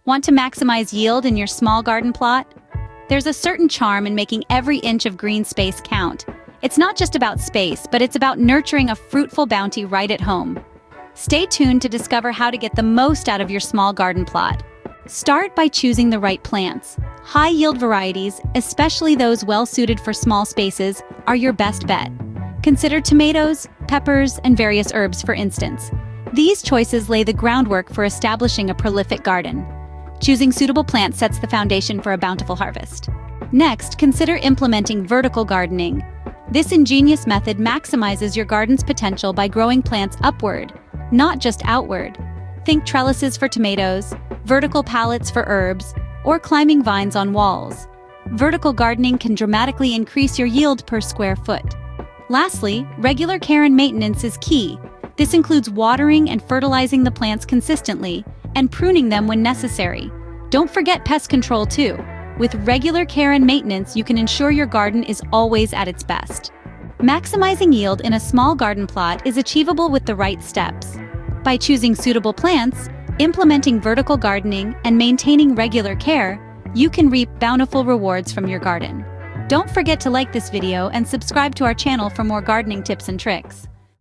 Want to maximize yield in your small garden plot? There's a certain charm in making every inch of green space count. It's not just about space, but it's about nurturing a fruitful bounty right at home. Stay tuned to discover how to get the most out of your small garden plot. Start by choosing the right plants. High-yield varieties, especially those well-suited for small spaces, are your best bet. Consider tomatoes, peppers, and various herbs, for instance. These choices lay the groundwork for establishing a prolific garden. Choosing suitable plants sets the foundation for a bountiful harvest. Next, consider implementing vertical gardening. This ingenious method maximizes your garden's potential by growing plants upward, not just outward. Think trellises for tomatoes, vertical pallets for herbs, or climbing vines on walls. Vertical gardening can dramatically increase your yield per square foot. Lastly, regular care and maintenance is key. This includes watering and fertilizing the plants consistently, and pruning them when necessary. Don't forget pest control too. With regular care and maintenance, you can ensure your garden is always at its best. Maximizing yield in a small garden plot is achievable with the right steps. By choosing suitable plants, implementing vertical gardening, and maintaining regular care, you can reap bountiful rewards from your garden. Don't forget to like this video and subscribe to our channel for more gardening tips and tricks.